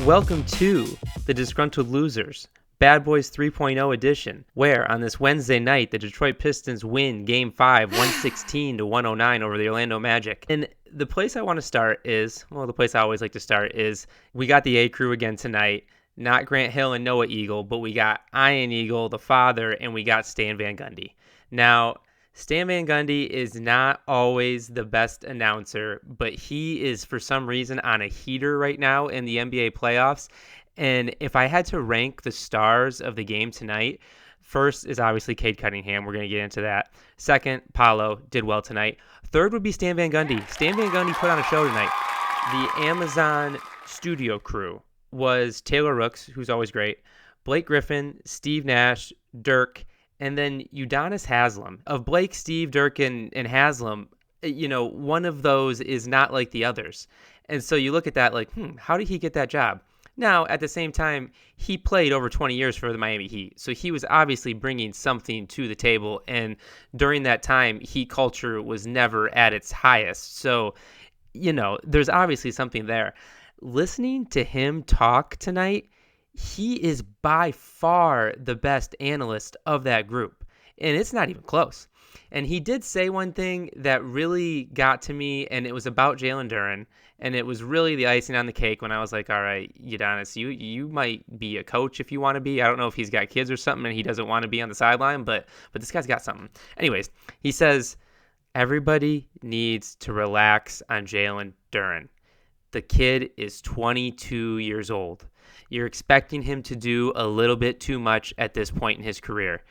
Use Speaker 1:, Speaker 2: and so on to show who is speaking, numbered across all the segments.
Speaker 1: Welcome to the Disgruntled Losers, Bad Boys 3.0 edition, where on this Wednesday night, the Detroit Pistons win Game 5, 116 to 109 over the Orlando Magic. And the place I want to start is, well, the place I always like to start is, we got the A crew again tonight. Not Grant Hill and Noah Eagle, but we got Ian Eagle, the father, and we got Stan Van Gundy. Now, Stan Van Gundy is not always the best announcer, but he is, for some reason, on a heater right now in the NBA playoffs. And if I had to rank the stars of the game tonight, first is obviously Cade Cunningham. We're going to get into that. Second, Paolo did well tonight. Third would be Stan Van Gundy. Stan Van Gundy put on a show tonight. The Amazon studio crew was Taylor Rooks, who's always great, Blake Griffin, Steve Nash, Dirk, and then Udonis Haslem. Of Blake, Steve, Dirk, and Haslem, one of those is not like the others. And so you look at that like, how did he get that job? Now, at the same time, he played over 20 years for the Miami Heat. So he was obviously bringing something to the table. And during that time, Heat culture was never at its highest. So, there's obviously something there. Listening to him talk tonight, he is by far the best analyst of that group. And it's not even close. And he did say one thing that really got to me, and it was about Jalen Duren. And it was really the icing on the cake when I was like, all right, Udonis, you might be a coach if you want to be. I don't know if he's got kids or something and he doesn't want to be on the sideline, but this guy's got something. Anyways, he says, everybody needs to relax on Jalen Duren. The kid is 22 years old. You're expecting him to do a little bit too much at this point in his career.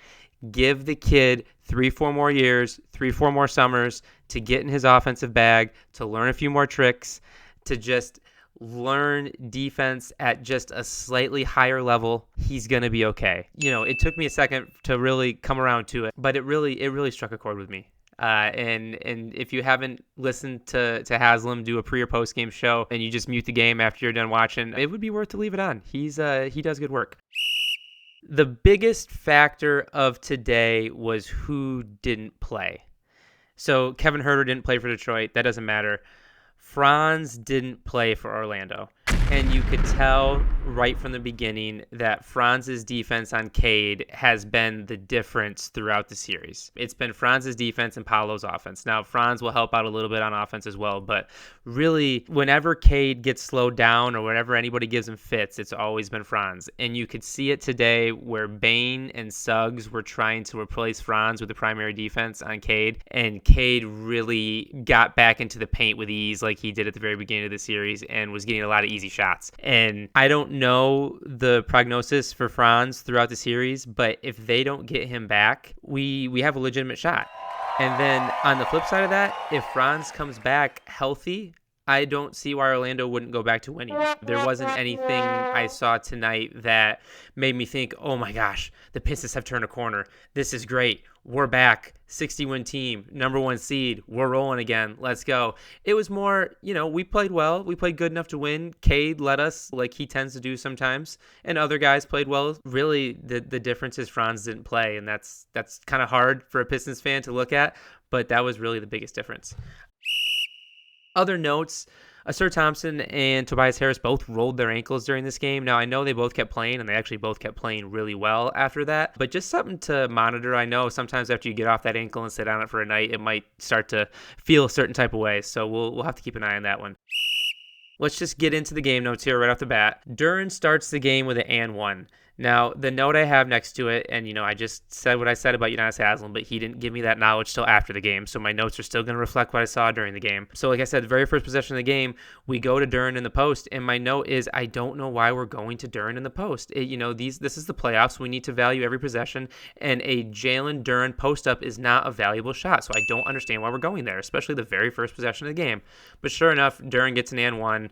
Speaker 1: Give the kid 3-4 more years, 3-4 more summers to get in his offensive bag, to learn a few more tricks, to just learn defense at just a slightly higher level. He's going to be okay. It took me a second to really come around to it, but it really struck a chord with me. And if you haven't listened to Haslem do a pre or post game show and you just mute the game after you're done watching, it would be worth to leave it on. He does good work. The biggest factor of today was who didn't play. So Kevin Huerter didn't play for Detroit. That doesn't matter. Franz didn't play for Orlando. And you could tell right from the beginning that Franz's defense on Cade has been the difference throughout the series. It's been Franz's defense and Paolo's offense. Now, Franz will help out a little bit on offense as well, but really, whenever Cade gets slowed down or whenever anybody gives him fits, it's always been Franz. And you could see it today where Bane and Suggs were trying to replace Franz with the primary defense on Cade, and Cade really got back into the paint with ease like he did at the very beginning of the series and was getting a lot of easy shots. And I don't know the prognosis for Franz throughout the series, but if they don't get him back, we have a legitimate shot. And then on the flip side of that, if Franz comes back healthy, I don't see why Orlando wouldn't go back to winning. There wasn't anything I saw tonight that made me think, oh my gosh, the Pistons have turned a corner. This is great. We're back. 60-win team, number 1 seed. We're rolling again. Let's go. It was more, we played well. We played good enough to win. Cade led us like he tends to do sometimes. And other guys played well. Really, the difference is Franz didn't play. And that's kind of hard for a Pistons fan to look at. But that was really the biggest difference. Other notes, Asir Thompson and Tobias Harris both rolled their ankles during this game. Now, I know they both kept playing, and they actually both kept playing really well after that. But just something to monitor. I know sometimes after you get off that ankle and sit on it for a night, it might start to feel a certain type of way. So we'll have to keep an eye on that one. Let's just get into the game notes here right off the bat. Duren starts the game with an and one. Now, the note I have next to it, and, I just said what I said about Udonis Haslem, but he didn't give me that knowledge till after the game, so my notes are still going to reflect what I saw during the game. So, like I said, the very first possession of the game, we go to Duren in the post, and my note is, I don't know why we're going to Duren in the post. This is the playoffs. We need to value every possession, and a Jalen Duren post-up is not a valuable shot, so I don't understand why we're going there, especially the very first possession of the game. But sure enough, Duren gets an and one.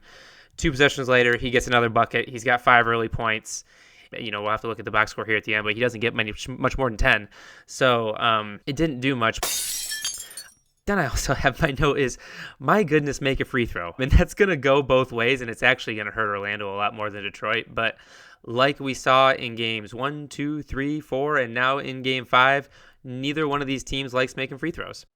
Speaker 1: 2 possessions later, he gets another bucket. He's got 5 early points. We'll have to look at the box score here at the end, but he doesn't get much more than 10. So it didn't do much. Then I also have my note is, my goodness, make a free throw. And that's going to go both ways, and it's actually going to hurt Orlando a lot more than Detroit. But like we saw in games 1, 2, 3, 4, and now in game 5, neither one of these teams likes making free throws.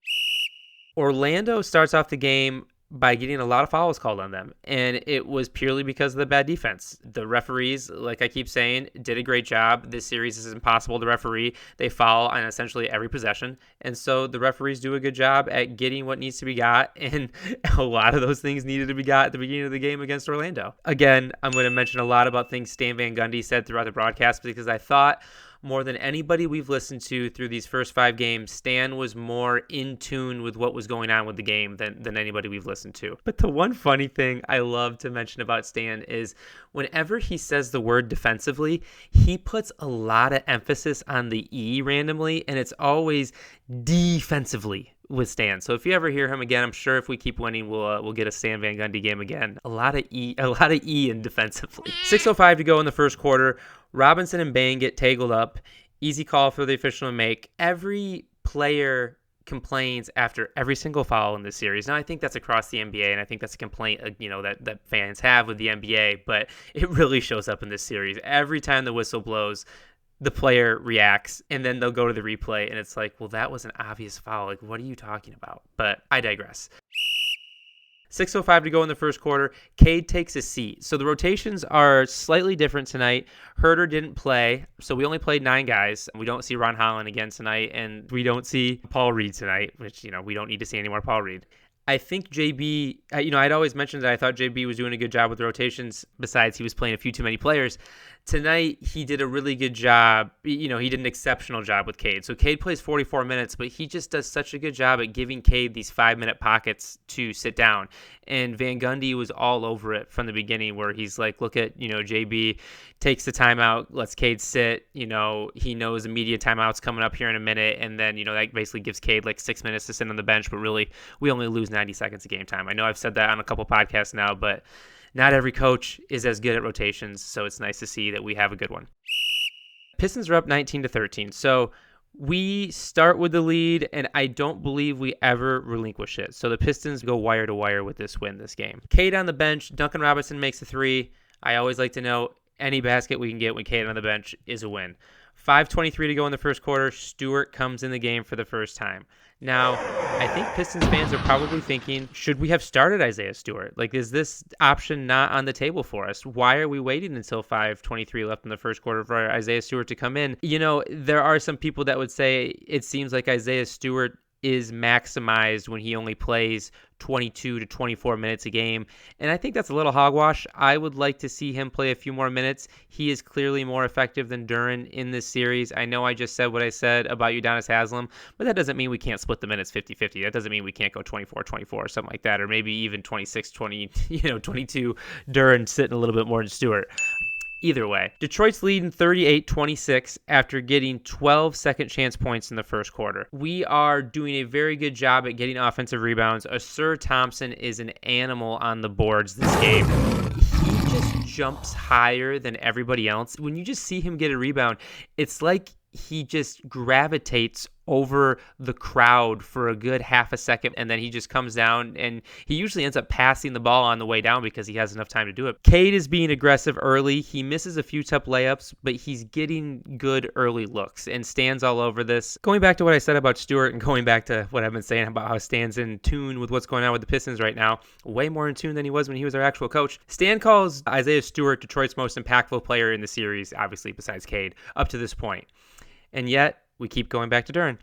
Speaker 1: Orlando starts off the game by getting a lot of fouls called on them. And it was purely because of the bad defense. The referees, like I keep saying, did a great job. This series is impossible to referee. They foul on essentially every possession. And so the referees do a good job at getting what needs to be got. And a lot of those things needed to be got at the beginning of the game against Orlando. Again, I'm going to mention a lot about things Stan Van Gundy said throughout the broadcast because I thought more than anybody we've listened to through these first 5 games, Stan was more in tune with what was going on with the game than anybody we've listened to. But the one funny thing I love to mention about Stan is whenever he says the word defensively, he puts a lot of emphasis on the E randomly, and it's always defensively with Stan. So if you ever hear him again, I'm sure if we keep winning, we'll get a Stan Van Gundy game again. A lot of E in defensively. 6:05 to go in the first quarter. Robinson and Bane get tangled up. Easy call for the official to make. Every player complains after every single foul in this series. Now, I think that's across the NBA, and I think that's a complaint, that fans have with the NBA, but it really shows up in this series. Every time the whistle blows, the player reacts, and then they'll go to the replay, and it's like, well, that was an obvious foul. Like, what are you talking about? But I digress. 6:05 to go in the first quarter. Cade takes a seat. So the rotations are slightly different tonight. Herter didn't play, so we only played 9 guys. We don't see Ron Holland again tonight, and we don't see Paul Reed tonight, which, we don't need to see any more Paul Reed. I think JB, I'd always mentioned that I thought JB was doing a good job with rotations, besides he was playing a few too many players. Tonight, he did a really good job. He did an exceptional job with Cade. So Cade plays 44 minutes, but he just does such a good job at giving Cade these 5-minute pockets to sit down. And Van Gundy was all over it from the beginning, where he's like, look at, JB takes the timeout, lets Cade sit. He knows immediate timeout's coming up here in a minute. And then, that basically gives Cade like 6 minutes to sit on the bench. But really, we only lose 90 seconds of game time. I know I've said that on a couple podcasts now, but not every coach is as good at rotations, so it's nice to see that we have a good one. Pistons are up 19-13, so we start with the lead, and I don't believe we ever relinquish it. So the Pistons go wire to wire with this win this game. Cade on the bench, Duncan Robinson makes a 3. I always like to note any basket we can get with Cade on the bench is a win. 5:23 to go in the first quarter. Stewart comes in the game for the first time. Now, I think Pistons fans are probably thinking, should we have started Isaiah Stewart? Like, is this option not on the table for us? Why are we waiting until 5:23 left in the first quarter for Isaiah Stewart to come in? There are some people that would say it seems like Isaiah Stewart is maximized when he only plays 22 to 24 minutes a game. And I think that's a little hogwash. I would like to see him play a few more minutes. He is clearly more effective than Duren in this series. I know I just said what I said about Udonis Haslem, but that doesn't mean we can't split the minutes 50-50. That doesn't mean we can't go 24-24 or something like that, or maybe even 26-20, 22, Duren sitting a little bit more than Stewart. Either way, Detroit's leading 38-26 after getting 12 second chance points in the first quarter. We are doing a very good job at getting offensive rebounds. Asur Thompson is an animal on the boards this game. He just jumps higher than everybody else. When you just see him get a rebound, it's like he just gravitates over the crowd for a good half a second, and then he just comes down, and he usually ends up passing the ball on the way down because he has enough time to do it. Cade is being aggressive early. He misses a few tough layups, but he's getting good early looks, and Stan's all over this. Going back to what I said about Stewart and going back to what I've been saying about how Stan's in tune with what's going on with the Pistons right now, way more in tune than he was when he was our actual coach. Stan calls Isaiah Stewart Detroit's most impactful player in the series, obviously besides Cade, up to this point. And yet, we keep going back to Duren.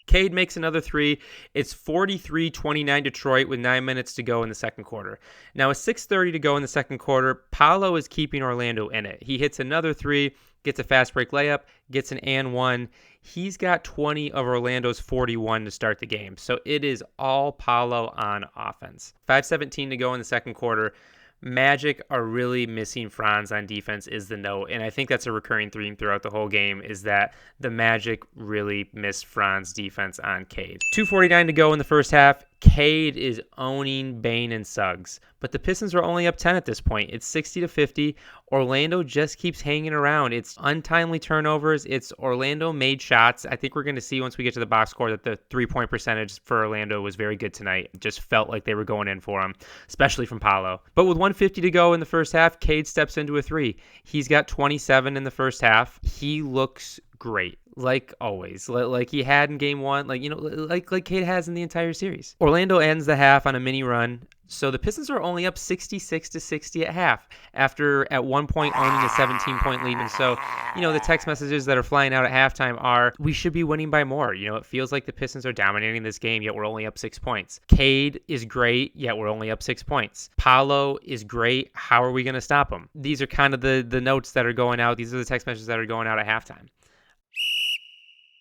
Speaker 1: Cade makes another 3. It's 43-29 Detroit with 9 minutes to go in the second quarter. Now, with 6:30 to go in the second quarter, Paolo is keeping Orlando in it. He hits another 3, gets a fast break layup, gets an and 1. He's got 20 of Orlando's 41 to start the game. So it is all Paolo on offense. 5:17 to go in the second quarter. Magic are really missing Franz on defense is the note, and I think that's a recurring theme throughout the whole game is that the Magic really missed Franz defense on Cade. 2:49 to go in the first half. Cade is owning Bane and Suggs, but the Pistons are only up 10 at this point. It's 60-50. Orlando just keeps hanging around. It's untimely turnovers. It's Orlando made shots. I think we're going to see once we get to the box score that the 3-point percentage for Orlando was very good tonight. It just felt like they were going in for him, especially from Paolo. But with 1:50 to go in the first half, Cade steps into a 3. He's got 27 in the first half. He looks great. like always, like he had in game one, like Cade has in the entire series. Orlando ends the half on a mini run. So the Pistons are only up 66-60 at half after at one point owning a 17-point lead. And so, the text messages that are flying out at halftime are, we should be winning by more. It feels like the Pistons are dominating this game, yet we're only up 6 points. Cade is great, yet we're only up 6 points. Paolo is great. How are we going to stop him? These are kind of the notes that are going out. These are the text messages that are going out at halftime.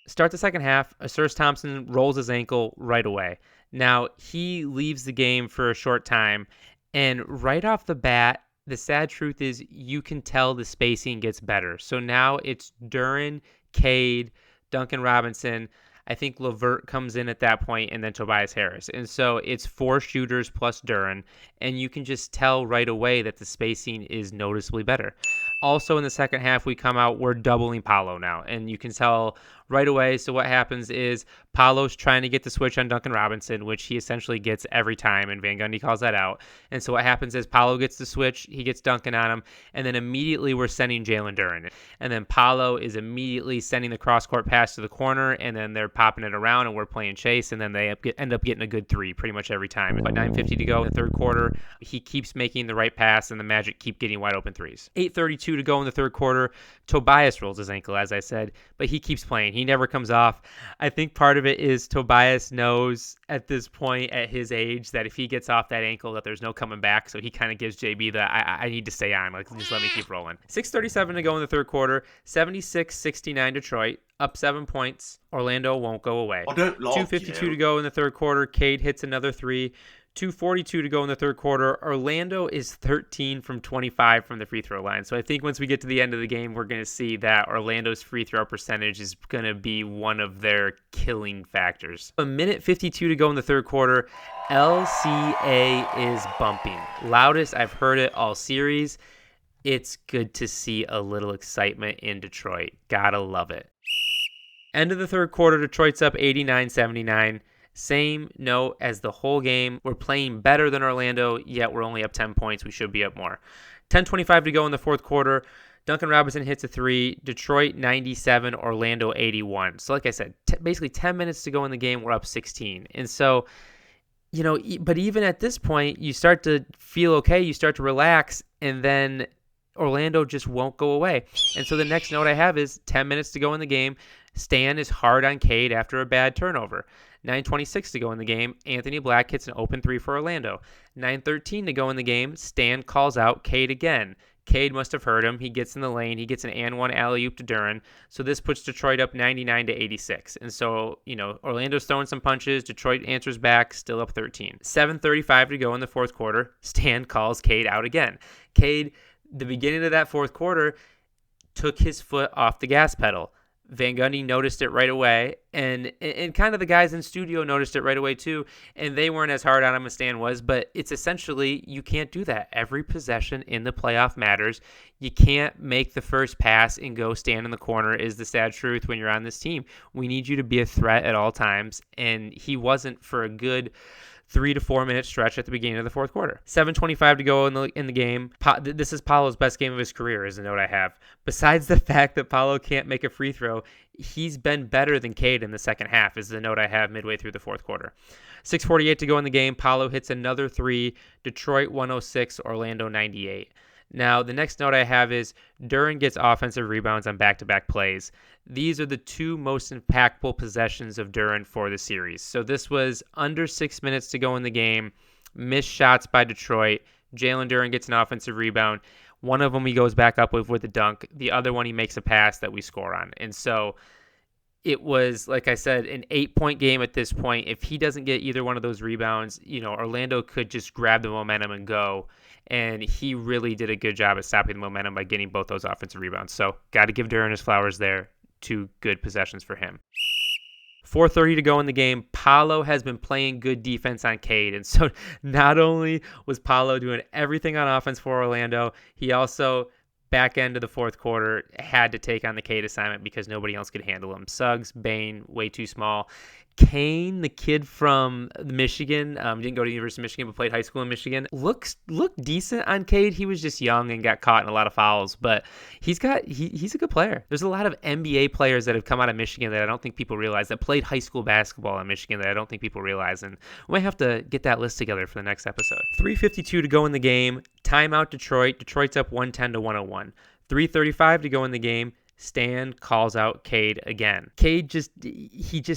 Speaker 1: Start the second half, Assurus Thompson rolls his ankle right away. Now, he leaves the game for a short time, and right off the bat, the sad truth is you can tell the spacing gets better. So now it's Duren, Cade, Duncan Robinson. I think LeVert comes in at that point, and then Tobias Harris. And so it's 4 shooters plus Duren, and you can just tell right away that the spacing is noticeably better. Also in the second half, we come out, we're doubling Paolo now, and you can tell right away. So what happens is Paolo's trying to get the switch on Duncan Robinson, which he essentially gets every time, and Van Gundy calls that out. And so what happens is Paolo gets the switch, he gets Duncan on him, and then immediately we're sending Jalen Duren. And then Paolo is immediately sending the cross-court pass to the corner, and then they're popping it around, and we're playing chase, and then they end up getting a good 3 pretty much every time. About 9:50 to go in the third quarter, he keeps making the right pass, and the Magic keep getting wide open threes. 8:32 to go in the third quarter, Tobias rolls his ankle, as I said, but he keeps playing. He never comes off. I think part of it is Tobias knows at this point at his age that if he gets off that ankle that there's no coming back, so he kind of gives JB the I need to stay on, like just let me keep rolling. 6:37 to go in the third quarter, 76-69 Detroit, up 7 points. Orlando won't go away. 2:52 to go in the third quarter, Cade hits another 3. 2:42 to go in the third quarter. Orlando is 13 from 25 from the free throw line. So I think once we get to the end of the game, we're going to see that Orlando's free throw percentage is going to be one of their killing factors. A minute 52 to go in the third quarter. LCA is bumping. Loudest I've heard it all series. It's good to see a little excitement in Detroit. Gotta love it. End of the third quarter, Detroit's up 89-79. Same note as the whole game. We're playing better than Orlando, yet we're only up 10 points. We should be up more. 10:25 to go in the fourth quarter. Duncan Robinson hits a 3. Detroit 97, Orlando 81. So like I said, basically 10 minutes to go in the game, we're up 16. And so, but even at this point, you start to feel okay. You start to relax, and then Orlando just won't go away. And so the next note I have is 10 minutes to go in the game. Stan is hard on Cade after a bad turnover. 9:26 to go in the game. Anthony Black hits an open 3 for Orlando. 9:13 to go in the game. Stan calls out Cade again. Cade must have heard him. He gets in the lane. He gets an and one alley-oop to Duren. So this puts Detroit up 99-86. And so, Orlando's throwing some punches. Detroit answers back, still up 13. 7:35 to go in the fourth quarter. Stan calls Cade out again. Cade, the beginning of that fourth quarter, took his foot off the gas pedal. Van Gundy noticed it right away, and kind of the guys in studio noticed it right away too, and they weren't as hard on him as Stan was, but it's essentially, you can't do that. Every possession in the playoff matters. You can't make the first pass and go stand in the corner is the sad truth when you're on this team. We need you to be a threat at all times, and he wasn't for a good 3 to 4 minute stretch at the beginning of the fourth quarter. 7:25 to go in the game. This is Paolo's best game of his career, is a note I have. Besides the fact that Paolo can't make a free throw, he's been better than Cade in the second half, is the note I have midway through the fourth quarter. 6:48 to go in the game. Paolo hits another 3. Detroit 106, Orlando 98. Now, the next note I have is Duren gets offensive rebounds on back-to-back plays. These are the 2 most impactful possessions of Duren for the series. So this was under 6 minutes to go in the game. Missed shots by Detroit. Jalen Duren gets an offensive rebound. One of them he goes back up with a dunk. The other one he makes a pass that we score on. And so it was, like I said, an 8-point game at this point. If he doesn't get either one of those rebounds, Orlando could just grab the momentum and go. And he really did a good job at stopping the momentum by getting both those offensive rebounds. So got to give Duren his flowers there. 2 good possessions for him. 4:30 to go in the game. Paolo has been playing good defense on Cade. And so not only was Paolo doing everything on offense for Orlando, he also, back end of the fourth quarter, had to take on the Cade assignment because nobody else could handle him. Suggs, Bane, way too small. Kane, the kid from Michigan, didn't go to the University of Michigan, but played high school in Michigan, looked decent on Cade. He was just young and got caught in a lot of fouls, but he's a good player. There's a lot of NBA players that have come out of Michigan that I don't think people realize, that played high school basketball in Michigan that I don't think people realize, and we might have to get that list together for the next episode. 3:52 to go in the game. Timeout Detroit. Detroit's up 110 to 101. 3:35 to go in the game. Stan calls out Cade again. Cade just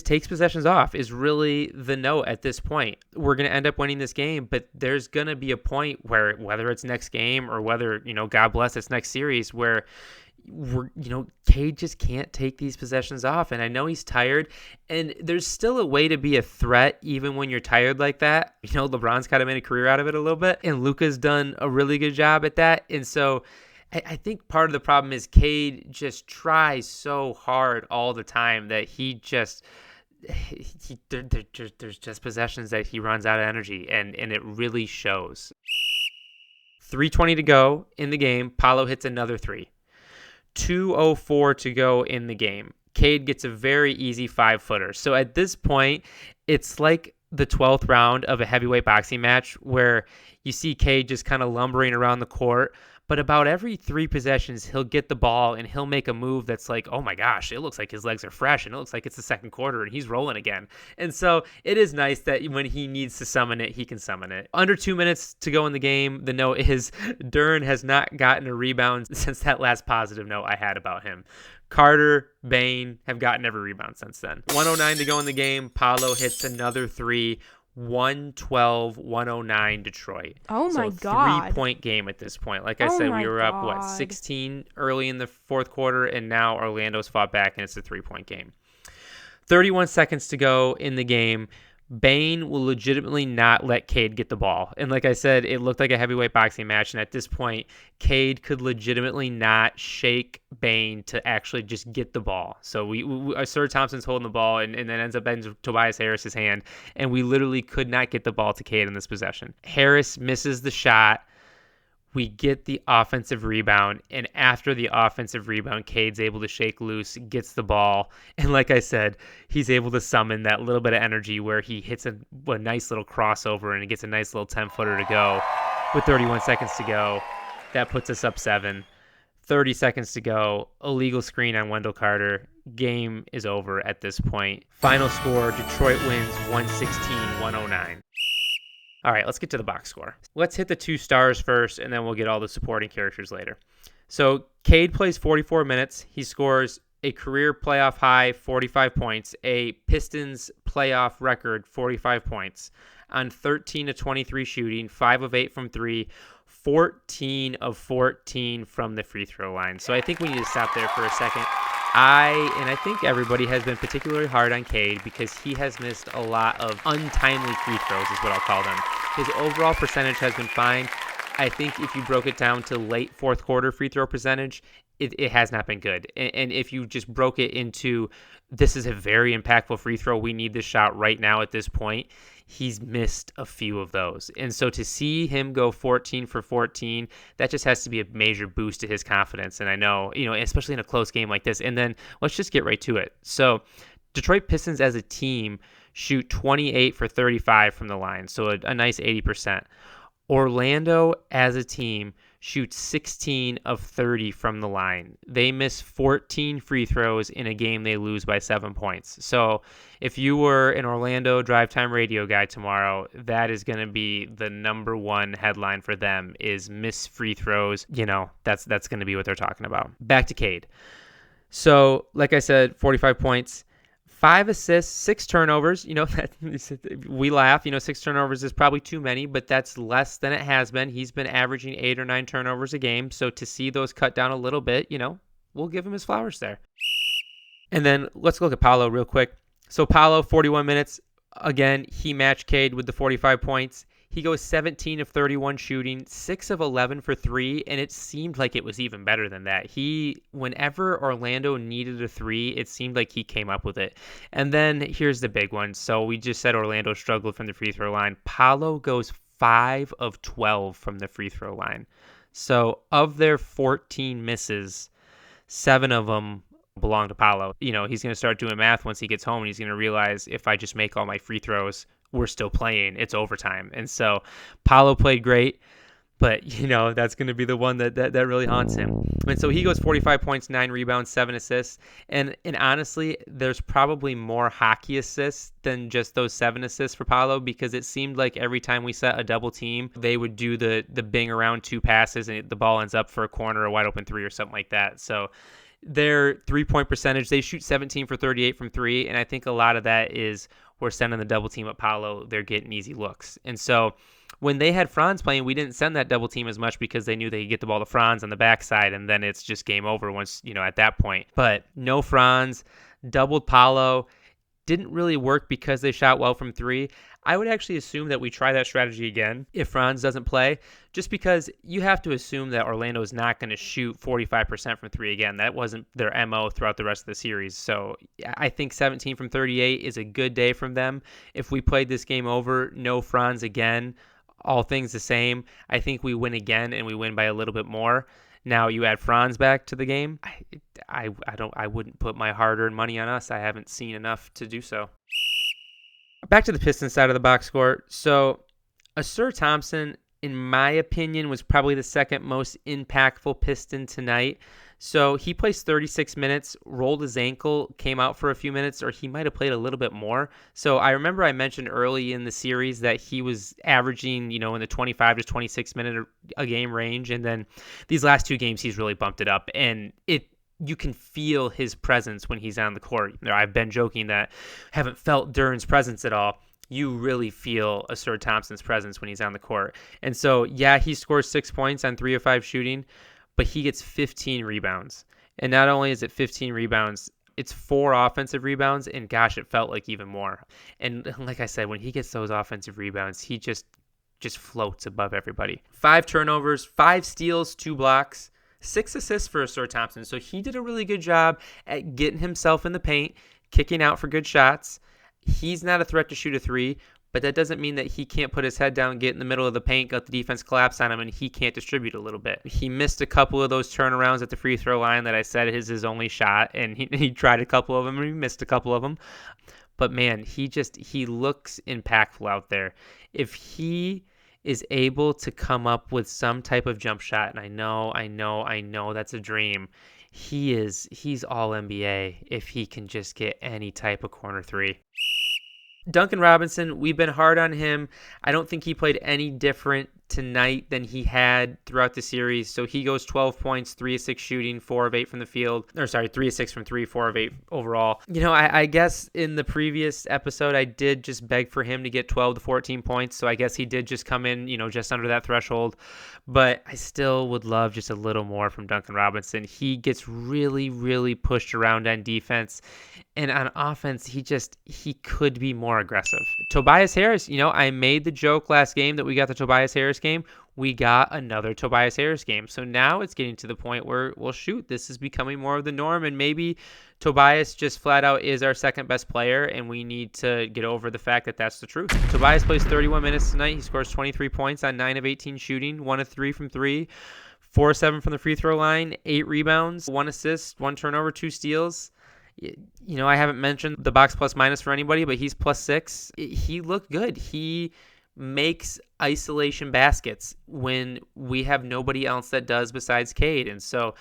Speaker 1: takes possessions off is really the note at this point. We're going to end up winning this game, but there's going to be a point where, whether it's next game or whether, God bless, it's next series, where Cade just can't take these possessions off. And I know he's tired, and there's still a way to be a threat even when you're tired like that. LeBron's kind of made a career out of it a little bit, and Luka's done a really good job at that. And so I think part of the problem is Cade just tries so hard all the time that there's just possessions that he runs out of energy, and it really shows. 3:20 to go in the game. Paolo hits another three. 2:04 to go in the game. Cade gets a very easy 5-footer. So at this point, it's like the 12th round of a heavyweight boxing match where you see Cade just kind of lumbering around the court. But about every 3 possessions, he'll get the ball and he'll make a move that's like, oh my gosh, it looks like his legs are fresh and it looks like it's the second quarter and he's rolling again. And so it is nice that when he needs to summon it, he can summon it. Under 2 minutes to go in the game, the note is Dern has not gotten a rebound since that last positive note I had about him. Carter, Bane have gotten every rebound since then. 109 to go in the game. Paolo hits another 3. 112-109 Detroit.
Speaker 2: Oh my God.
Speaker 1: 3-point game at this point. Like I said, we were up, 16 early in the fourth quarter, and now Orlando's fought back, and it's a 3-point game. 31 seconds to go in the game. Bane will legitimately not let Cade get the ball. And like I said, it looked like a heavyweight boxing match. And at this point, Cade could legitimately not shake Bane to actually just get the ball. So Sir Thompson's holding the ball and then ends up in Tobias Harris's hand. And we literally could not get the ball to Cade in this possession. Harris misses the shot. We get the offensive rebound, and after the offensive rebound, Cade's able to shake loose, gets the ball, and like I said, he's able to summon that little bit of energy where he hits a nice little crossover and he gets a nice little 10-footer to go with 31 seconds to go. That puts us up 7. 30 seconds to go. Illegal screen on Wendell Carter. Game is over at this point. Final score, Detroit wins 116-109. All right, let's get to the box score. Let's hit the 2 stars first, and then we'll get all the supporting characters later. So Cade plays 44 minutes. He scores a career playoff high 45 points, a Pistons playoff record 45 points on 13 of 23 shooting, 5 of 8 from 3, 14 of 14 from the free throw line. So I think we need to stop there for a second. I think everybody has been particularly hard on Cade because he has missed a lot of untimely free throws is what I'll call them. His overall percentage has been fine. I think if you broke it down to late fourth quarter free throw percentage, it has not been good. And if you just broke it into this is a very impactful free throw, we need this shot right now at this point, he's missed a few of those. And so to see him go 14 for 14, that just has to be a major boost to his confidence. And I know, especially in a close game like this. And then let's just get right to it. So Detroit Pistons as a team shoot 28 for 35 from the line. So a nice 80%. Orlando as a team shoots 16 of 30 from the line. They miss 14 free throws in a game they lose by 7 points. So if you were an Orlando Drive Time Radio guy tomorrow, that is going to be the number one headline for them is miss free throws. That's going to be what they're talking about. Back to Cade. So like I said, 45 points. 5 assists, 6 turnovers. We laugh. 6 turnovers is probably too many, but that's less than it has been. He's been averaging 8 or 9 turnovers a game. So to see those cut down a little bit, we'll give him his flowers there. And then let's look at Paolo real quick. So Paolo, 41 minutes. Again, he matched Cade with the 45 points. He goes 17 of 31 shooting, 6 of 11 for 3, and it seemed like it was even better than that. Whenever Orlando needed a 3, it seemed like he came up with it. And then here's the big one. So we just said Orlando struggled from the free throw line. Paolo goes 5 of 12 from the free throw line. So of their 14 misses, 7 of them belong to Paolo. He's going to start doing math once he gets home, and he's going to realize if I just make all my free throws, we're still playing. It's overtime. And so Paolo played great. But, that's going to be the one that really haunts him. And so he goes 45 points, 9 rebounds, 7 assists. And honestly, there's probably more hockey assists than just those 7 assists for Paolo, because it seemed like every time we set a double team, they would do the bing around 2 passes and the ball ends up for a corner, a wide open 3 or something like that. So their 3-point percentage, they shoot 17 for 38 from 3. And I think a lot of that is we're sending the double team at Paolo. They're getting easy looks. And so when they had Franz playing, we didn't send that double team as much because they knew they could get the ball to Franz on the backside, and then it's just game over once, at that point. But no Franz, doubled Paolo, didn't really work because they shot well from 3. I would actually assume that we try that strategy again if Franz doesn't play, just because you have to assume that Orlando is not going to shoot 45% from 3 again. That wasn't their MO throughout the rest of the series. So I think 17 from 38 is a good day from them. If we played this game over, no Franz again, all things the same, I think we win again, and we win by a little bit more. Now you add Franz back to the game. I wouldn't put my hard-earned money on us. I haven't seen enough to do so. Back to the Pistons side of the box score. So Asur Thompson, in my opinion, was probably the second most impactful Piston tonight. So he plays 36 minutes, rolled his ankle, came out for a few minutes, or he might have played a little bit more. So I remember I mentioned early in the series that he was averaging, in the 25 to 26 minute a game range. And then these last 2 games, he's really bumped it up. And you can feel his presence when he's on the court. I've been joking that I haven't felt Duren's presence at all. You really feel Asur Thompson's presence when he's on the court. And so, yeah, he scores 6 points on 3 of 5 shooting, but he gets 15 rebounds. And not only is it 15 rebounds, it's 4 offensive rebounds, and gosh, it felt like even more. And like I said, when he gets those offensive rebounds, he just floats above everybody. 5 turnovers, 5 steals, 2 blocks, 6 assists for Asur Thompson. So he did a really good job at getting himself in the paint, kicking out for good shots. He's not a threat to shoot a 3, but that doesn't mean that he can't put his head down, get in the middle of the paint, let the defense collapse on him, and he can't distribute a little bit. He missed a couple of those turnarounds at the free throw line that I said is his only shot, and he tried a couple of them, and he missed a couple of them. But man, he looks impactful out there. If he is able to come up with some type of jump shot, and I know that's a dream, he's all NBA if he can just get any type of corner 3. Duncan Robinson, we've been hard on him. I don't think he played any different tonight than he had throughout the series. So he goes 12 points, 3 of 6 shooting, 4 of 8 from the field. 3 of 6 from 3, 4 of 8 overall. I guess in the previous episode, I did just beg for him to get 12 to 14 points. So I guess he did just come in, just under that threshold. But I still would love just a little more from Duncan Robinson. He gets really, really pushed around on defense. And on offense, he could be more aggressive. Tobias Harris, I made the joke last game that we got the Tobias Harris game. We got another Tobias Harris game. So now it's getting to the point where, well, shoot, this is becoming more of the norm. And maybe Tobias just flat out is our second best player, and we need to get over the fact that that's the truth. Tobias plays 31 minutes tonight. He scores 23 points on 9 of 18 shooting, 1 of 3 from 3, 4 of 7 from the free throw line, 8 rebounds, 1 assist, 1 turnover, 2 steals. I haven't mentioned the box plus minus for anybody, but he's +6. He looked good. He makes isolation baskets when we have nobody else that does besides Cade. And so,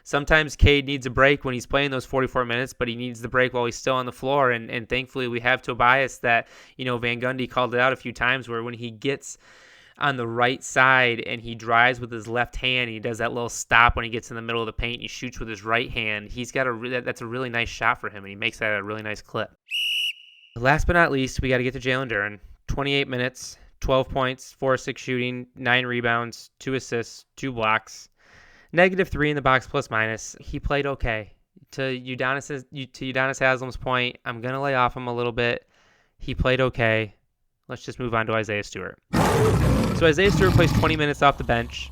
Speaker 1: sometimes Cade needs a break when he's playing those 44 minutes, but he needs the break while he's still on the floor. And thankfully we have Tobias that, Van Gundy called it out a few times, where when he gets on the right side and he drives with his left hand, he does that little stop when he gets in the middle of the paint, and he shoots with his right hand. That's a really nice shot for him, and he makes that a really nice clip. Last but not least, we got to get to Jalen Duren. 28 minutes, 12 points, 4 of 6 shooting, 9 rebounds, 2 assists, 2 blocks, -3 in the box plus minus. He played okay. To Udonis Haslam's point, I'm going to lay off him a little bit. He played okay. Let's just move on to Isaiah Stewart. So Isaiah Stewart plays 20 minutes off the bench.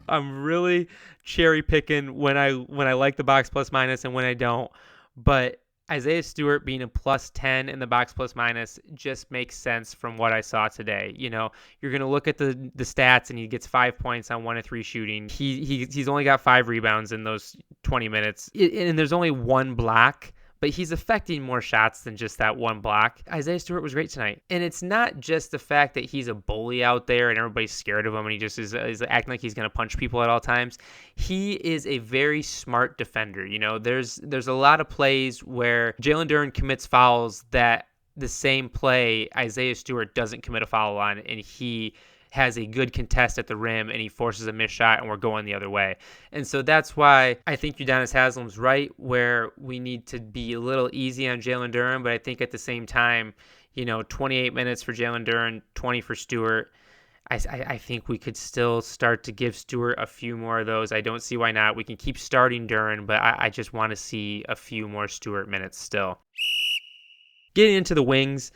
Speaker 1: I'm really cherry picking when I like the box plus minus and when I don't. But Isaiah Stewart being a plus 10 in the box plus minus just makes sense from what I saw today. You're going to look at the stats and he gets 5 points on 1 of 3 shooting. He's only got 5 rebounds in those 20 minutes. And there's only 1 block, but he's affecting more shots than just that 1 block. Isaiah Stewart was great tonight. And it's not just the fact that he's a bully out there and everybody's scared of him and he just is acting like he's going to punch people at all times. He is a very smart defender. There's a lot of plays where Jalen Duren commits fouls that the same play Isaiah Stewart doesn't commit a foul on, and he has a good contest at the rim and he forces a missed shot and we're going the other way. And so that's why I think Udonis Haslem's right, where we need to be a little easy on Jalen Duren, but I think at the same time, 28 minutes for Jalen Duren, 20 for Stewart. I think we could still start to give Stewart a few more of those. I don't see why not. We can keep starting Duren, but I just want to see a few more Stewart minutes still. Getting into the wings,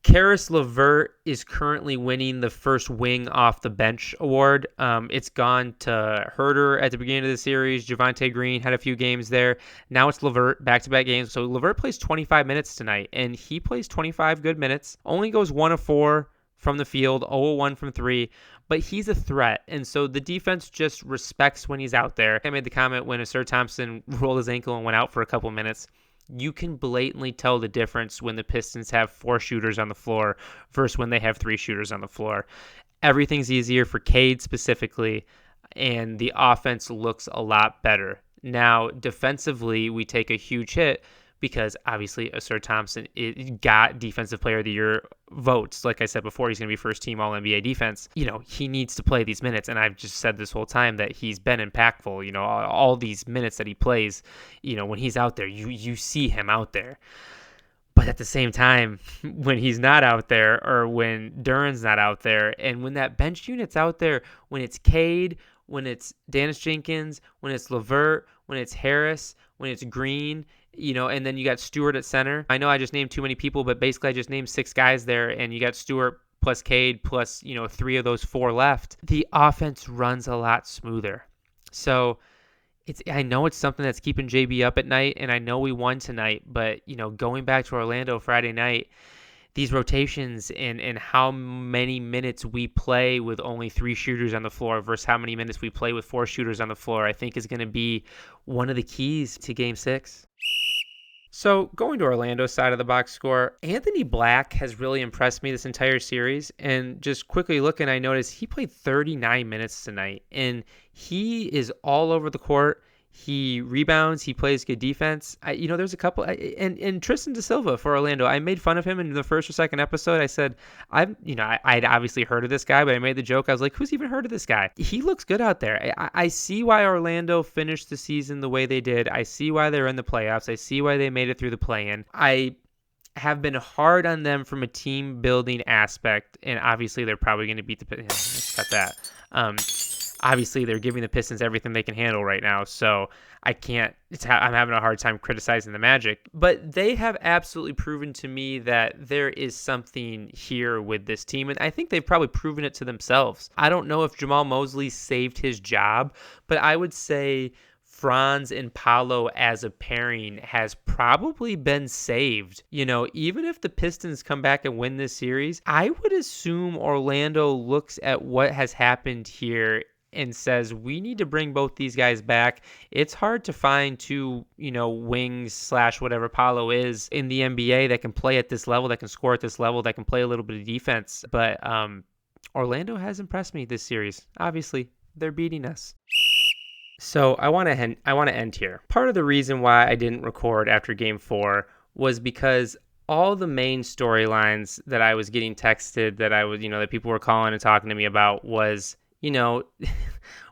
Speaker 1: Karis LeVert is currently winning the first wing off the bench award. It's gone to Herter at the beginning of the series. Javonte Green had a few games there. Now it's LeVert, back-to-back games. So LeVert plays 25 minutes tonight, and he plays 25 good minutes. Only goes 1 of 4 from the field, 0 of 1 from 3, but he's a threat. And so the defense just respects when he's out there. I made the comment when Asir Thompson rolled his ankle and went out for a couple minutes. You can blatantly tell the difference when the Pistons have 4 shooters on the floor versus when they have 3 shooters on the floor. Everything's easier for Cade specifically, and the offense looks a lot better. Now, defensively, we take a huge hit because obviously Asir Thompson got Defensive Player of the Year votes. Like I said before, he's going to be first team All-NBA defense. He needs to play these minutes, and I've just said this whole time that he's been impactful. All these minutes that he plays, when he's out there, you see him out there. But at the same time, when he's not out there, or when Duren's not out there, and when that bench unit's out there, when it's Cade, when it's Dennis Jenkins, when it's LeVert, when it's Harris, when it's Green, and then you got Stewart at center. I know I just named too many people, but basically I just named 6 guys there, and you got Stewart plus Cade plus, 3 of those 4 left. The offense runs a lot smoother. So I know it's something that's keeping JB up at night, and I know we won tonight, but, going back to Orlando Friday night, these rotations and how many minutes we play with only 3 shooters on the floor versus how many minutes we play with 4 shooters on the floor, I think is going to be one of the keys to Game 6. So going to Orlando's side of the box score, Anthony Black has really impressed me this entire series. And just quickly looking, I noticed he played 39 minutes tonight, and he is all over the court. He rebounds. He plays good defense. There's a couple, and Tristan da Silva for Orlando. I made fun of him in the first or second episode. I said, I'd obviously heard of this guy, but I made the joke. I was like, who's even heard of this guy? He looks good out there. I see why Orlando finished the season the way they did. I see why they're in the playoffs. I see why they made it through the play-in. I have been hard on them from a team building aspect, and obviously they're probably going to beat the. Let's cut that. Obviously, they're giving the Pistons everything they can handle right now, so I'm having a hard time criticizing the Magic. But they have absolutely proven to me that there is something here with this team, and I think they've probably proven it to themselves. I don't know if Jamal Mosley saved his job, but I would say Franz and Paolo as a pairing has probably been saved. Even if the Pistons come back and win this series, I would assume Orlando looks at what has happened here and says, we need to bring both these guys back. It's hard to find 2, wings / whatever Paolo is in the NBA that can play at this level, that can score at this level, that can play a little bit of defense. But Orlando has impressed me this series. Obviously, they're beating us. So I want to end here. Part of the reason why I didn't record after Game 4 was because all the main storylines that I was getting texted, that people were calling and talking to me about was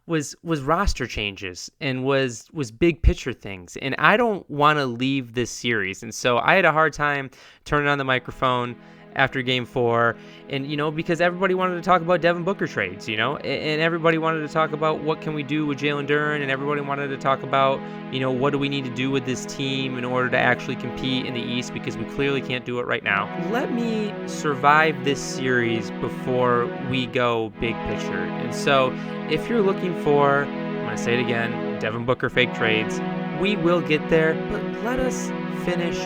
Speaker 1: was roster changes and was big picture things. And I don't want to leave this series. And so I had a hard time turning on the microphone after Game 4, and because everybody wanted to talk about Devin Booker trades, and everybody wanted to talk about what can we do with Jalen Duren, and everybody wanted to talk about what do we need to do with this team in order to actually compete in the East, because we clearly can't do it right now. Let me survive this series before we go big picture. And so if you're looking for, I'm going to say it again, Devin Booker fake trades, We will get there, but let us finish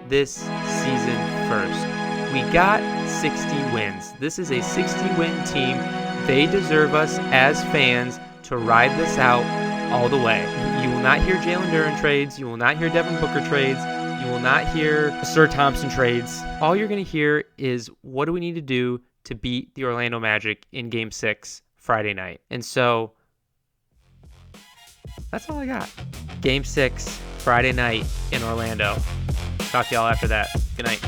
Speaker 1: this season first. We got 60 wins. This is a 60-win team. They deserve us as fans to ride this out all the way. You will not hear Jalen Duren trades. You will not hear Devin Booker trades. You will not hear Sir Thompson trades. All you're going to hear is, what do we need to do to beat the Orlando Magic in Game 6 Friday night? And so that's all I got. Game 6 Friday night in Orlando. Talk to y'all after that. Good night.